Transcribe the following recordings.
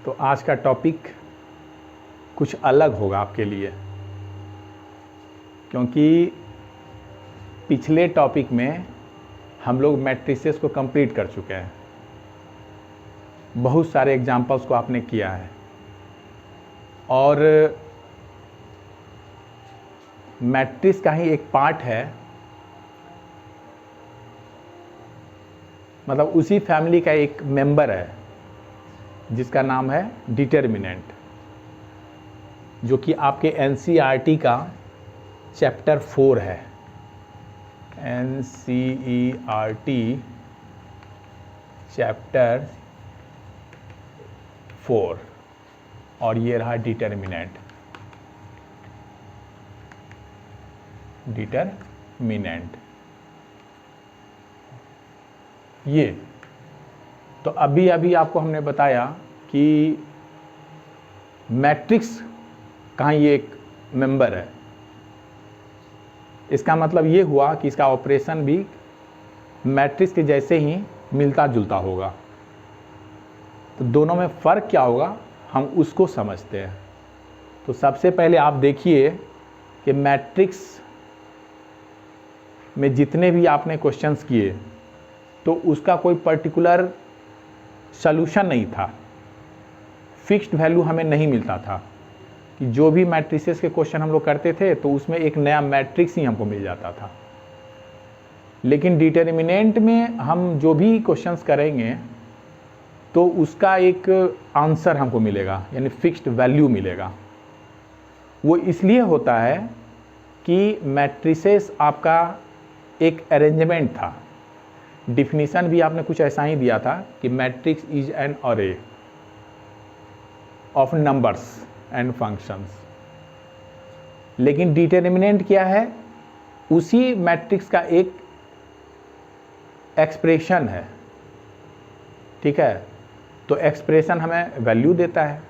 तो आज का टॉपिक कुछ अलग होगा आपके लिए, क्योंकि पिछले टॉपिक में हम लोग मैट्रिसेस को कंप्लीट कर चुके हैं। बहुत सारे एग्जाम्पल्स को आपने किया है और मैट्रिक्स का ही एक पार्ट है, मतलब उसी फैमिली का एक मेंबर है जिसका नाम है डिटर्मिनेंट, जो कि आपके एनसीईआरटी का चैप्टर 4 है। एनसीईआरटी चैप्टर 4 और ये रहा डिटर्मिनेंट। ये तो अभी आपको हमने बताया कि मैट्रिक्स का ये एक मेंबर है। इसका मतलब ये हुआ कि इसका ऑपरेशन भी मैट्रिक्स के जैसे ही मिलता जुलता होगा। तो दोनों में फ़र्क क्या होगा हम उसको समझते हैं। तो सबसे पहले आप देखिए कि मैट्रिक्स में जितने भी आपने क्वेश्चंस किए तो उसका कोई पर्टिकुलर सॉल्यूशन नहीं था, फिक्स्ड वैल्यू हमें नहीं मिलता था कि जो भी मैट्रिसेस के क्वेश्चन हम लोग करते थे तो उसमें एक नया मैट्रिक्स ही हमको मिल जाता था। लेकिन डिटर्मिनेंट में हम जो भी क्वेश्चंस करेंगे तो उसका एक आंसर हमको मिलेगा, यानी फिक्स्ड वैल्यू मिलेगा। वो इसलिए होता है कि मैट्रिसेस आपका एक अरेंजमेंट था। डिफिनीशन भी आपने कुछ ऐसा ही दिया था कि मैट्रिक्स इज एन अरे ऑफ नंबर्स एंड फंक्शंस। लेकिन डिटर्मिनेंट क्या है? उसी मैट्रिक्स का एक एक्सप्रेशन है। ठीक है, तो एक्सप्रेशन हमें वैल्यू देता है।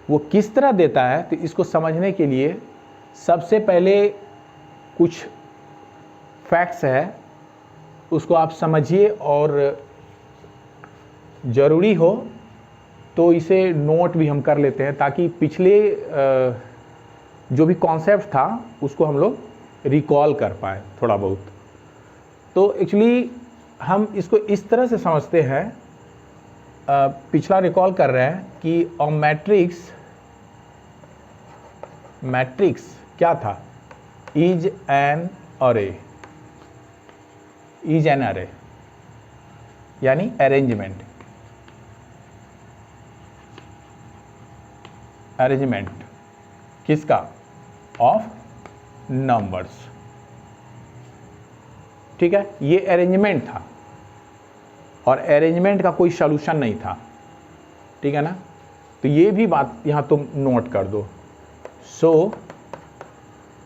वो किस तरह देता है तो इसको समझने के लिए सबसे पहले कुछ फैक्ट्स है, उसको आप समझिए और ज़रूरी हो तो इसे नोट भी हम कर लेते हैं, ताकि पिछले जो भी कॉन्सेप्ट था उसको हम लोग रिकॉल कर पाए थोड़ा बहुत। तो एक्चुअली हम इसको इस तरह से समझते हैं, पिछला रिकॉल कर रहे हैं कि मैट्रिक्स क्या था? इज एन अरे, यानी अरेंजमेंट किसका? Of numbers. ठीक है, ये अरेंजमेंट था और अरेंजमेंट का कोई सॉल्यूशन नहीं था। ठीक है ना? तो ये भी बात यहां तुम नोट कर दो। So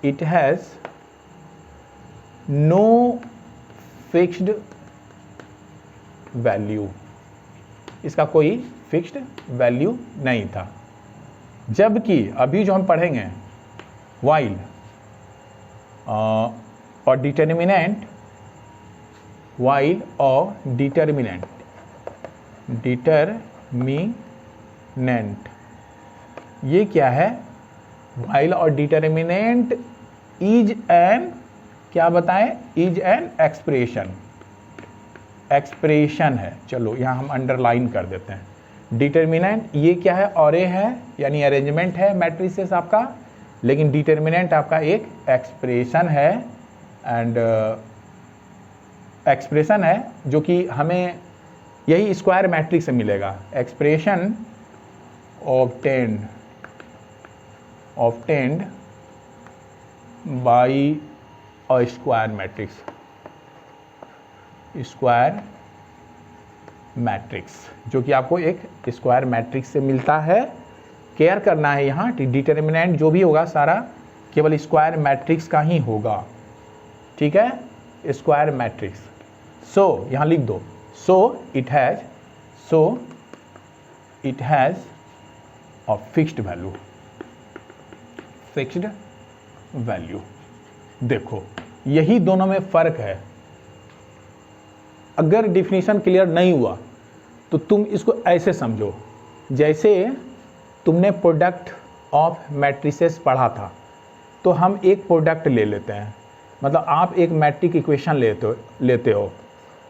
it has no fixed value, इसका कोई फिक्स्ड वैल्यू नहीं था। जबकि अभी जो हम पढ़ेंगे वाइल और डिटर्मिनेंट, वाइल और डिटर्मिनेंट, ये क्या है? वाइल और डिटर्मिनेंट इज एन, क्या बताएं? इज एन एक्सप्रेशन है। चलो यहां हम अंडरलाइन कर देते हैं। डिटर्मिनेंट ये क्या है? अरे है, यानी अरेंजमेंट है मैट्रिसेस आपका, लेकिन डिटर्मिनेंट आपका एक एक्सप्रेशन है। एंड एक्सप्रेशन है जो कि हमें यही स्क्वायर मैट्रिक्स से मिलेगा। Expression obtained by a square matrix, जो कि आपको एक स्क्वायर मैट्रिक्स से मिलता है। केयर करना है यहाँ, डिटर्मिनेंट जो भी होगा सारा केवल स्क्वायर मैट्रिक्स का ही होगा। ठीक है, स्क्वायर मैट्रिक्स। सो यहाँ लिख दो, so it has a fixed value. देखो यही दोनों में फर्क है। अगर डिफिनीशन क्लियर नहीं हुआ तो तुम इसको ऐसे समझो, जैसे तुमने प्रोडक्ट ऑफ मैट्रिसेस पढ़ा था, तो हम एक प्रोडक्ट ले लेते हैं, मतलब आप एक मैट्रिक इक्वेशन लेते हो।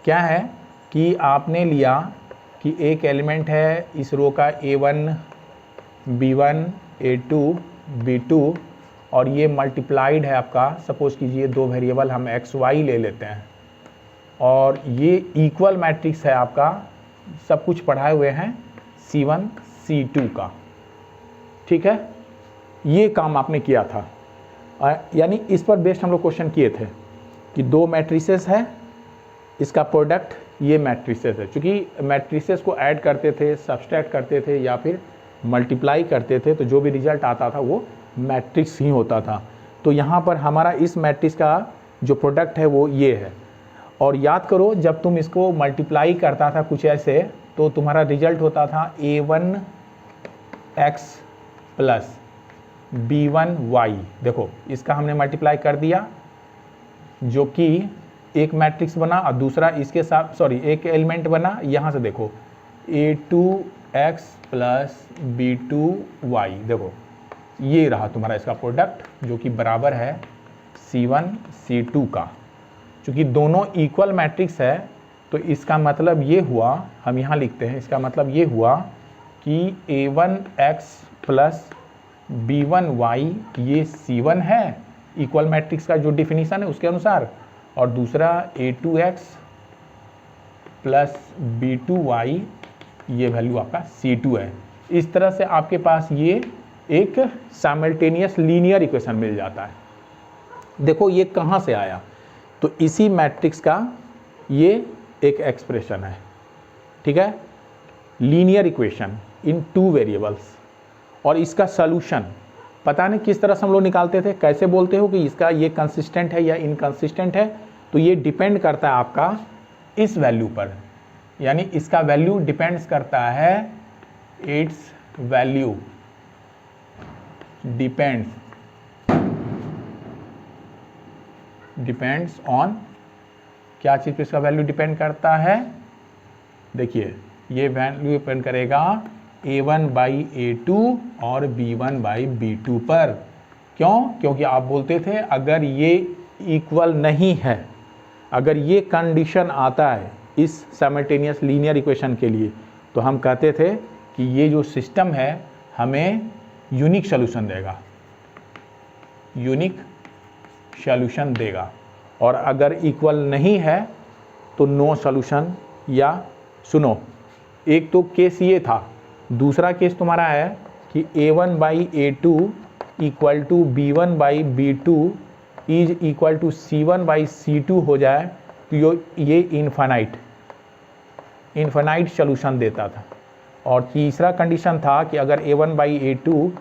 क्या है कि आपने लिया कि एक एलिमेंट है इस रो का A1 B1 A2 B2 और ये मल्टीप्लाइड है आपका, सपोज कीजिए दो वेरिएबल हम x y ले लेते हैं, और ये इक्वल मैट्रिक्स है आपका, सब कुछ पढ़ाए हुए हैं C1 C2 का। ठीक है, ये काम आपने किया था, यानी इस पर बेस्ड हम लोग क्वेश्चन किए थे कि दो मैट्रिसेस है, इसका प्रोडक्ट ये मैट्रिसेस है। चूँकि मैट्रिसेस को ऐड करते थे, सब्सट्रैक्ट करते थे या फिर मल्टीप्लाई करते थे, तो जो भी रिजल्ट आता था वो मैट्रिक्स ही होता था। तो यहाँ पर हमारा इस मैट्रिक्स का जो प्रोडक्ट है वो ये है। और याद करो, जब तुम इसको मल्टीप्लाई करता था कुछ ऐसे, तो तुम्हारा रिजल्ट होता था A1x प्लस B1y। देखो, इसका हमने मल्टीप्लाई कर दिया, जो कि एक मैट्रिक्स बना, और दूसरा इसके साथ, सॉरी, एक एलिमेंट बना। यहाँ से देखो A2x प्लस B2y, देखो ये रहा तुम्हारा इसका प्रोडक्ट, जो कि बराबर है C1 C2 का। चूँकि दोनों इक्वल मैट्रिक्स है, तो इसका मतलब ये हुआ, हम यहाँ लिखते हैं, इसका मतलब ये हुआ कि A1x प्लस B1y ये C1 है, इक्वल मैट्रिक्स का जो डिफिनीशन है उसके अनुसार, और दूसरा A2x प्लस B2y ये वैल्यू आपका C2 है। इस तरह से आपके पास ये एक साइमल्टेनियस लीनियर इक्वेशन मिल जाता है। देखो ये कहाँ से आया, तो इसी मैट्रिक्स का ये एक एक्सप्रेशन है। ठीक है, linear equation in two variables, और इसका सॉल्यूशन पता नहीं किस तरह से हम लोग निकालते थे, कैसे बोलते हो कि इसका ये कंसिस्टेंट है या इनकंसिस्टेंट है, तो ये डिपेंड करता है आपका इस वैल्यू पर, यानी इसका वैल्यू डिपेंड्स करता है, इट्स वैल्यू डिपेंड्स ऑन, क्या चीज़ पे इसका वैल्यू डिपेंड करता है, देखिए ये वैल्यू डिपेंड करेगा A1 बाई A2 और B1 बाई B2 पर। क्यों? क्योंकि आप बोलते थे अगर ये इक्वल नहीं है, अगर ये कंडीशन आता है इस साइमल्टेनियस लीनियर इक्वेशन के लिए, तो हम कहते थे कि ये जो सिस्टम है हमें यूनिक सॉल्यूशन देगा, यूनिक सॉल्यूशन देगा, और अगर इक्वल नहीं है तो नो सॉल्यूशन। या सुनो, एक तो केस ये था, दूसरा केस तुम्हारा है कि A1 by A2 equal to B1 by B2 is equal to C1 by C2 हो जाए, तो ये इन्फानाइट सॉल्यूशन देता था। और तीसरा कंडीशन था कि अगर A1 by A2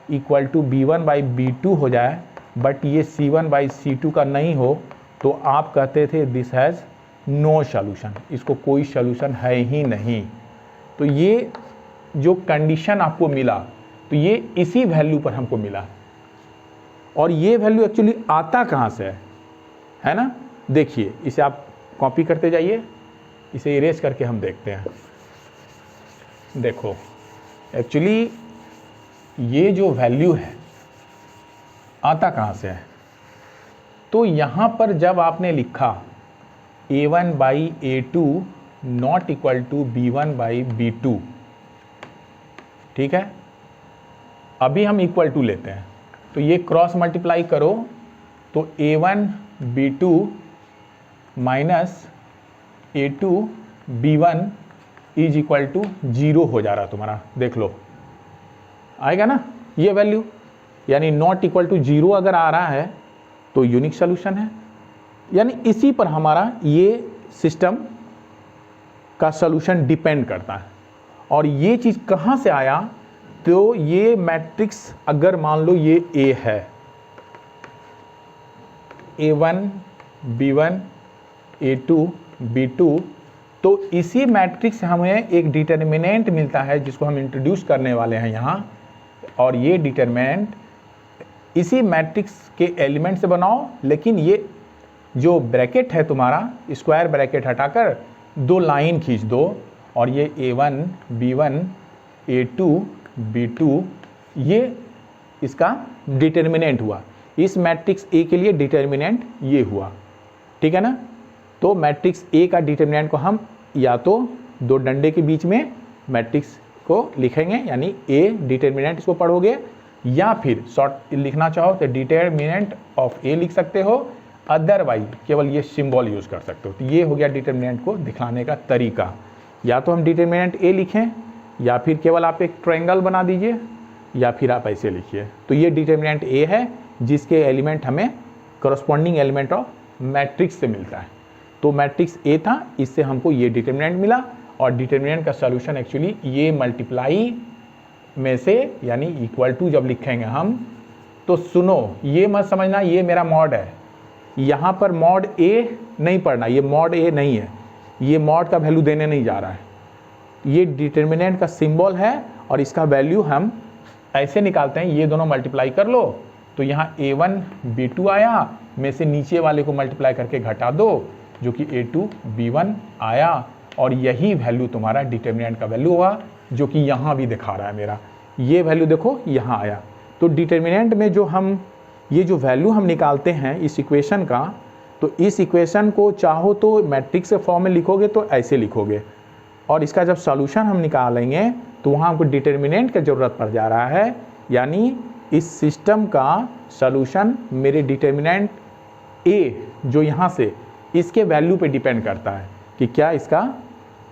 equal to B1 by B2 हो जाए, बट ये C1 बाई C2 का नहीं हो, तो आप कहते थे दिस हैज़ नो सॉल्यूशन, इसको कोई सॉल्यूशन है ही नहीं। तो ये जो कंडीशन आपको मिला, तो ये इसी वैल्यू पर हमको मिला, और ये वैल्यू एक्चुअली आता कहाँ से है ना? देखिए, इसे आप कॉपी करते जाइए, इसे इरेज करके हम देखते हैं। देखो एक्चुअली ये जो वैल्यू है आता कहाँ से है, तो यहाँ पर जब आपने लिखा A1 by A2 not equal to B1 by B2, ठीक है, अभी हम इक्वल टू लेते हैं, तो ये क्रॉस मल्टीप्लाई करो, तो A1 B2 minus A2 B1 is equal to 0 हो जा रहा तुम्हारा, देख लो आएगा ना ये वैल्यू, यानी नॉट इक्वल टू 0 अगर आ रहा है तो यूनिक सॉल्यूशन है। यानी इसी पर हमारा ये सिस्टम का सॉल्यूशन डिपेंड करता है। और ये चीज़ कहाँ से आया, तो ये मैट्रिक्स अगर मान लो ये A है, A1 B1 A2 B2, तो इसी मैट्रिक्स से हमें एक डिटर्मिनेंट मिलता है जिसको हम इंट्रोड्यूस करने वाले हैं यहाँ, और ये डिटर्मिनेंट इसी मैट्रिक्स के एलिमेंट से बनाओ, लेकिन ये जो ब्रैकेट है तुम्हारा, स्क्वायर ब्रैकेट हटाकर दो लाइन खींच दो, और ये A1 B1 A2 B2 ये इसका डिटर्मिनेंट हुआ। इस मैट्रिक्स ए के लिए डिटर्मिनेंट ये हुआ, ठीक है ना। तो मैट्रिक्स ए का डिटर्मिनेंट को हम या तो दो डंडे के बीच में मैट्रिक्स को लिखेंगे, यानी ए डिटर्मिनेंट इसको पढ़ोगे, या फिर शॉर्ट लिखना चाहो तो डिटर्मिनेंट ऑफ ए लिख सकते हो, अदरवाइज केवल ये सिंबल यूज़ कर सकते हो। तो ये हो गया डिटर्मिनेंट को दिखाने का तरीका। या तो हम डिटर्मिनेंट ए लिखें, या फिर केवल आप एक ट्रायंगल बना दीजिए, या फिर आप ऐसे लिखिए। तो ये डिटर्मिनेंट ए है जिसके एलिमेंट हमें करस्पॉन्डिंग एलिमेंट ऑफ मैट्रिक्स से मिलता है। तो मैट्रिक्स ए था, इससे हमको ये डिटर्मिनेंट मिला, और डिटर्मिनेंट का सॉल्यूशन एक्चुअली ये मल्टीप्लाई में से यानी इक्वल टू जब लिखेंगे हम, तो सुनो ये मत समझना ये मेरा मॉड है, यहाँ पर मॉड ए नहीं पढ़ना, ये मॉड ए नहीं है, ये मॉड का वैल्यू देने नहीं जा रहा है, ये डिटर्मिनेंट का सिंबल है और इसका वैल्यू हम ऐसे निकालते हैं, ये दोनों मल्टीप्लाई कर लो तो यहाँ A1 B2 आया, में से नीचे वाले को मल्टीप्लाई करके घटा दो जो कि A2 B1 आया, और यही वैल्यू तुम्हारा डिटर्मिनेंट का वैल्यू हुआ, जो कि यहाँ भी दिखा रहा है मेरा, ये वैल्यू देखो यहाँ आया। तो डिटर्मिनेंट में जो हम ये जो वैल्यू हम निकालते हैं इस इक्वेशन का, तो इस इक्वेशन को चाहो तो मैट्रिक्स के फॉर्म में लिखोगे तो ऐसे लिखोगे, और इसका जब सॉल्यूशन हम निकालेंगे तो वहाँ हमको डिटर्मिनेंट की ज़रूरत पड़ जा रहा है, यानी इस सिस्टम का सॉल्यूशन मेरे डिटर्मिनेंट ए जो यहाँ से इसके वैल्यू पे डिपेंड करता है कि क्या इसका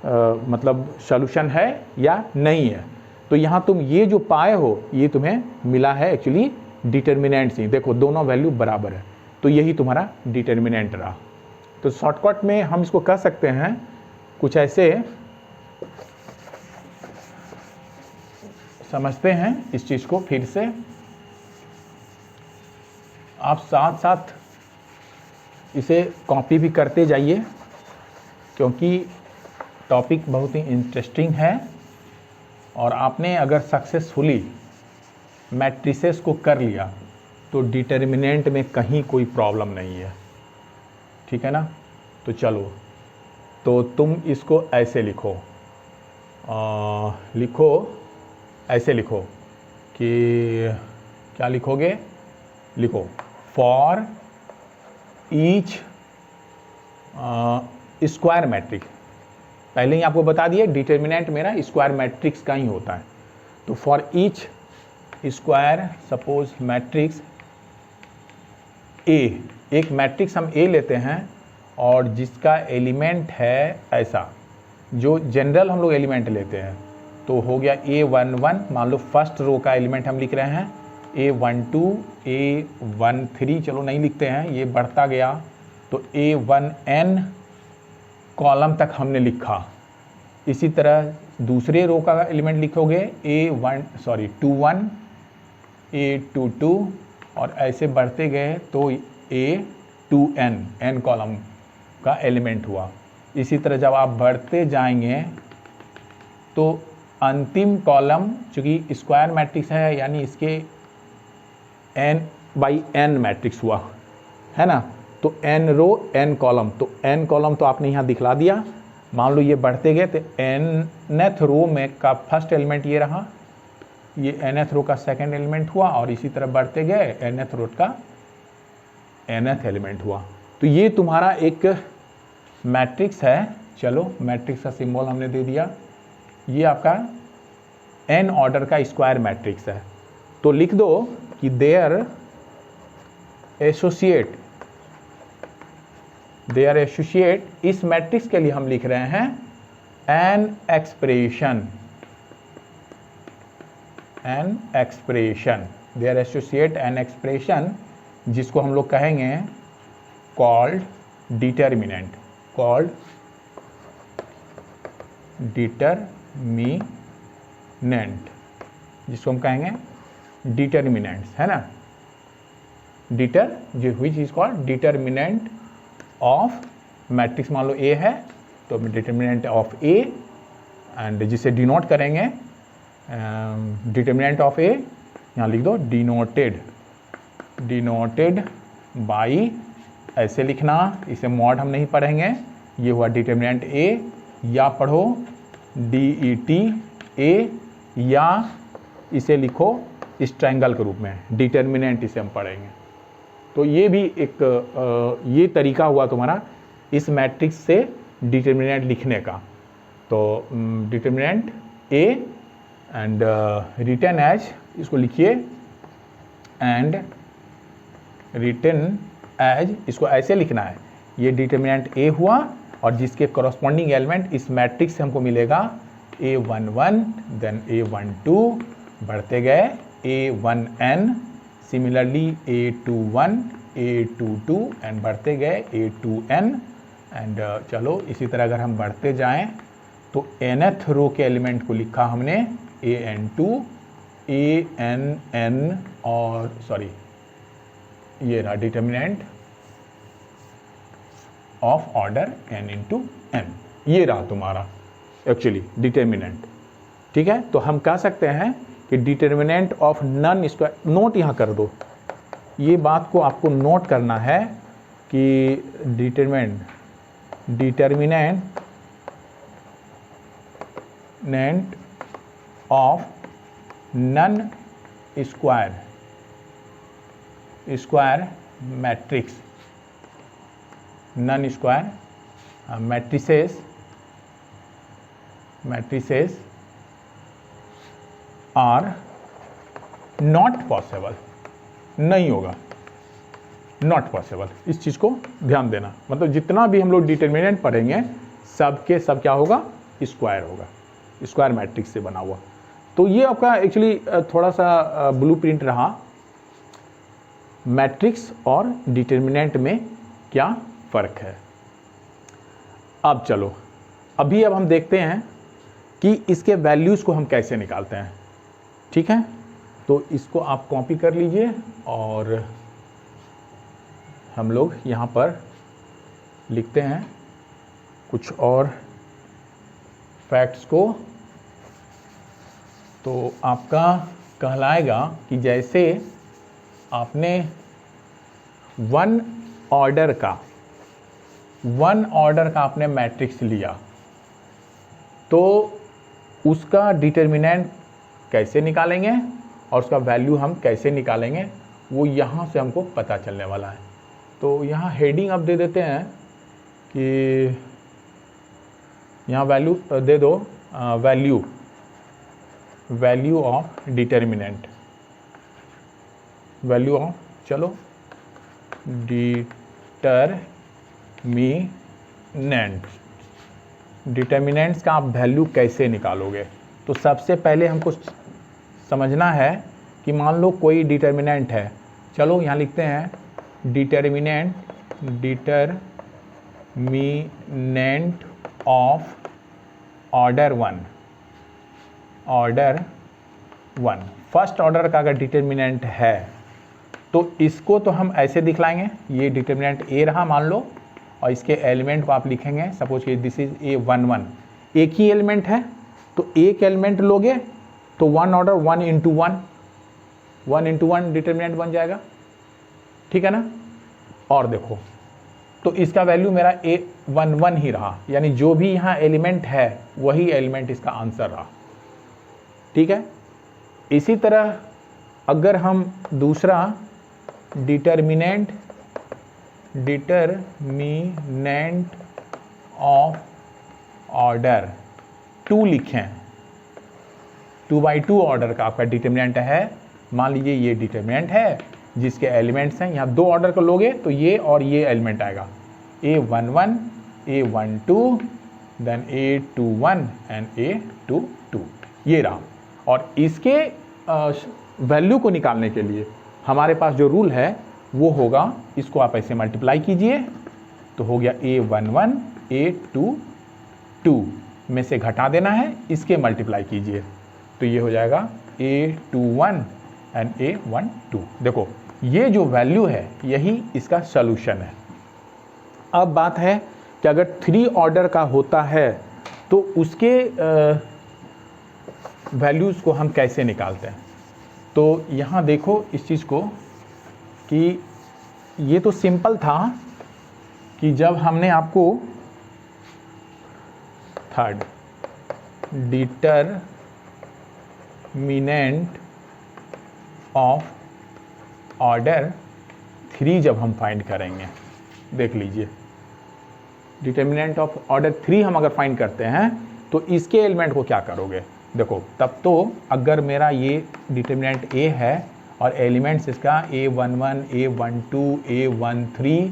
मतलब सॉल्यूशन है या नहीं है। तो यहाँ तुम ये जो पाए हो ये तुम्हें मिला है एक्चुअली डिटर्मिनेंट से, देखो दोनों वैल्यू बराबर है, तो यही तुम्हारा डिटर्मिनेंट रहा। तो शॉर्टकट में हम इसको कह सकते हैं कुछ ऐसे, समझते हैं इस चीज़ को फिर से, आप साथ साथ इसे कॉपी भी करते जाइए क्योंकि टॉपिक बहुत ही इंटरेस्टिंग है, और आपने अगर सक्सेसफुली मैट्रिसेस को कर लिया तो डिटर्मिनेंट में कहीं कोई प्रॉब्लम नहीं है, ठीक है ना। तो चलो, तो तुम इसको ऐसे लिखो, ऐसे लिखो कि क्या लिखोगे, लिखो फॉर ईच स्क्वायर मैट्रिक्स। पहले ही आपको बता दिए डिटर्मिनेंट मेरा स्क्वायर मैट्रिक्स का ही होता है। तो for each square suppose matrix A, एक मैट्रिक्स हम ए लेते हैं और जिसका एलिमेंट है ऐसा, जो जनरल हम लोग एलिमेंट लेते हैं, तो हो गया A11, मान लो फर्स्ट रो का एलिमेंट हम लिख रहे हैं, A12 A13, चलो नहीं लिखते हैं, ये बढ़ता गया तो A1n कॉलम तक हमने लिखा। इसी तरह दूसरे रो का एलिमेंट लिखोगे A21 A22 और ऐसे बढ़ते गए तो A2n n कॉलम का एलिमेंट हुआ। इसी तरह जब आप बढ़ते जाएंगे तो अंतिम कॉलम, चूँकि स्क्वायर मैट्रिक्स है यानी इसके n/n मैट्रिक्स हुआ है ना, तो n रो n कॉलम, तो n कॉलम तो आपने यहाँ दिखला दिया। मान लो ये बढ़ते गए तो nth रो में का फर्स्ट एलिमेंट ये रहा, ये nth रो का सेकंड एलिमेंट हुआ, और इसी तरह बढ़ते गए nth रो का nth एलिमेंट हुआ। तो ये तुम्हारा एक मैट्रिक्स है। चलो, मैट्रिक्स का सिंबल हमने दे दिया, ये आपका n ऑर्डर का स्क्वायर मैट्रिक्स है। तो लिख दो कि देयर एसोसिएट, इस मैट्रिक्स के लिए हम लिख रहे हैं an expression, there associate an expression, जिसको हम लोग कहेंगे कॉल्ड डिटर्मिनेंट, जिसको हम कहेंगे डिटर्मिनेंट्स, है ना। Which is called determinant of matrix. मान लो ए है तो डिटर्मिनेंट ऑफ ए, एंड जिसे डिनोट करेंगे डिटर्मिनेंट ऑफ ए, यहाँ लिख दो डिनोटेड बाई, ऐसे लिखना, इसे मॉड हम नहीं पढ़ेंगे, ये हुआ डिटर्मिनेंट ए, या पढ़ो DET A या इसे लिखो इस ट्रायंगल के रूप में, डिटर्मिनेंट इसे हम पढ़ेंगे। तो ये भी एक ये तरीका हुआ तुम्हारा इस मैट्रिक्स से डिटर्मिनेंट लिखने का। तो determinant A and written as, इसको लिखिए एंड रिटन एज, इसको ऐसे लिखना है, ये डिटर्मिनेंट ए हुआ और जिसके करस्पॉन्डिंग एलिमेंट इस मैट्रिक्स से हमको मिलेगा A11 देन A12, बढ़ते गए A1n, similarly A21 A22 and बढ़ते गए A2n एंड चलो इसी तरह अगर हम बढ़ते जाएं तो nth रो के एलिमेंट को लिखा हमने AN2 ANN और सॉरी ये रहा determinant of order n into n, ये रहा तुम्हारा एक्चुअली डिटर्मिनेंट। ठीक है, तो हम कह सकते हैं कि determinant of non square, note यहाँ कर दो, ये बात को आपको नोट करना है कि determinant of non square matrix, non square matrices are not possible, नहीं होगा, नॉट पॉसिबल। इस चीज़ को ध्यान देना, मतलब जितना भी हम लोग डिटर्मिनेंट पढ़ेंगे सब के सब क्या होगा, स्क्वायर होगा, स्क्वायर मैट्रिक्स से बना हुआ। तो ये आपका एक्चुअली थोड़ा सा ब्लूप्रिंट रहा मैट्रिक्स और डिटर्मिनेंट में क्या फ़र्क है। अब चलो अब हम देखते हैं कि इसके वैल्यूज़ को हम कैसे निकालते हैं। ठीक है, तो इसको आप कॉपी कर लीजिए और हम लोग यहाँ पर लिखते हैं कुछ और फैक्ट्स को। तो आपका कहलाएगा कि जैसे आपने वन ऑर्डर का आपने मैट्रिक्स लिया तो उसका डिटर्मिनेंट कैसे निकालेंगे और उसका वैल्यू हम कैसे निकालेंगे वो यहाँ से हमको पता चलने वाला है। तो यहाँ हेडिंग आप दे देते हैं कि यहाँ वैल्यू दे दो, value of determinant, value of, चलो डिटर्मिनेंट्स का आप वैल्यू कैसे निकालोगे। तो सबसे पहले हमको समझना है कि मान लो कोई डिटर्मिनेंट है, चलो यहाँ लिखते हैं determinant of order one, first order का अगर डिटर्मिनेंट है तो इसको तो हम ऐसे दिखलाएंगे, ये डिटर्मिनेंट ए रहा मान लो और इसके एलिमेंट को आप लिखेंगे, सपोज कि दिस इज A11, एक ही एलिमेंट है तो एक एलिमेंट लोगे तो वन ऑर्डर 1 इंटू 1 डिटर्मिनेंट बन जाएगा। ठीक है ना, और देखो तो इसका वैल्यू मेरा A11 ही रहा, यानी जो भी यहाँ एलिमेंट है वही एलिमेंट इसका आंसर रहा। ठीक है, इसी तरह अगर हम दूसरा डिटर्मिनेंट ऑफ ऑर्डर 2 लिखें, 2×2 ऑर्डर का आपका डिटर्मिनेंट है, मान लीजिए ये डिटर्मिनेंट है जिसके एलिमेंट्स हैं, यहाँ 2 ऑर्डर को लोगे तो ये और ये एलिमेंट आएगा, A11 A12 then A21 and A22, ये रहा। और इसके वैल्यू को निकालने के लिए हमारे पास जो रूल है वो होगा, इसको आप ऐसे मल्टीप्लाई कीजिए तो हो गया A11 A22 में से घटा देना है, इसके मल्टीप्लाई कीजिए तो ये हो जाएगा A21 एंड A12। देखो ये जो वैल्यू है यही इसका सॉल्यूशन है। अब बात है कि अगर 3 ऑर्डर का होता है तो उसके वैल्यूज़ को हम कैसे निकालते हैं। तो यहाँ देखो इस चीज़ को कि ये तो सिंपल था कि जब हमने आपको थर्ड डिटर्मिनेंट ऑफ ऑर्डर 3 जब हम फाइंड करेंगे, देख लीजिए, डिटर्मिनेंट ऑफ ऑर्डर 3 हम अगर फाइंड करते हैं तो इसके एलिमेंट को क्या करोगे, देखो तब तो अगर मेरा ये डिटर्मिनेंट A है और एलिमेंट्स इसका A11, A12, A13,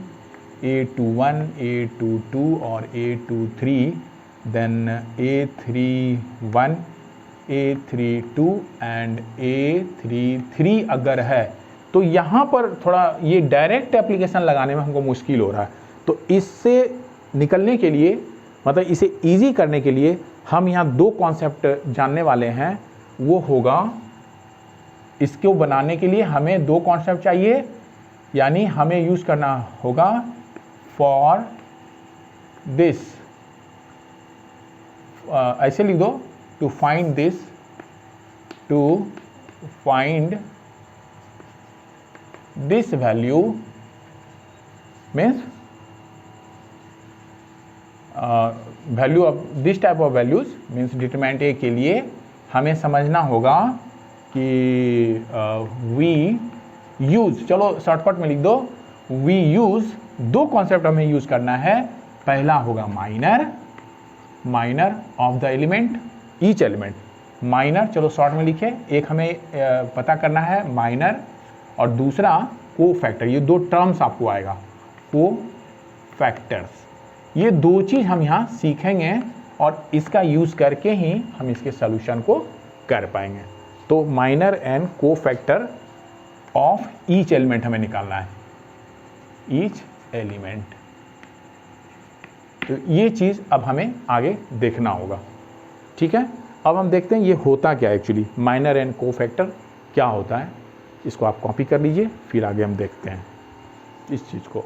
A21, A22 और A23, then A31, A32 and A33 अगर है, तो यहाँ पर थोड़ा ये डायरेक्ट एप्लीकेशन लगाने में हमको मुश्किल हो रहा है। तो इससे निकलने के लिए, मतलब इसे इजी करने के लिए हम यहाँ 2 कॉन्सेप्ट जानने वाले हैं। वो होगा, इसको बनाने के लिए हमें 2 कॉन्सेप्ट चाहिए, यानी हमें यूज़ करना होगा फॉर दिस, ऐसे लिख दो, to find this, to find this value means value of this type of values means determinant A के लिए हमें समझना होगा कि वी यूज, चलो शॉर्टकट में लिख दो, वी यूज 2 कॉन्सेप्ट हमें यूज करना है। पहला होगा minor of the element, each element minor, चलो शॉर्ट में लिखे, एक हमें पता करना है माइनर और दूसरा को फैक्टर। ये 2 टर्म्स आपको आएगा, को फैक्टर्स। ये 2 चीज़ हम यहाँ सीखेंगे और इसका यूज़ करके ही हम इसके सॉल्यूशन को कर पाएंगे। तो माइनर एंड को फैक्टर ऑफ ईच एलिमेंट हमें निकालना है, ईच एलिमेंट। तो ये चीज़ अब हमें आगे देखना होगा, ठीक है। अब हम देखते हैं ये होता क्या है एक्चुअली, माइनर एंड को फैक्टर क्या होता है। इसको आप कॉपी कर लीजिए, फिर आगे हम देखते हैं इस चीज़ को।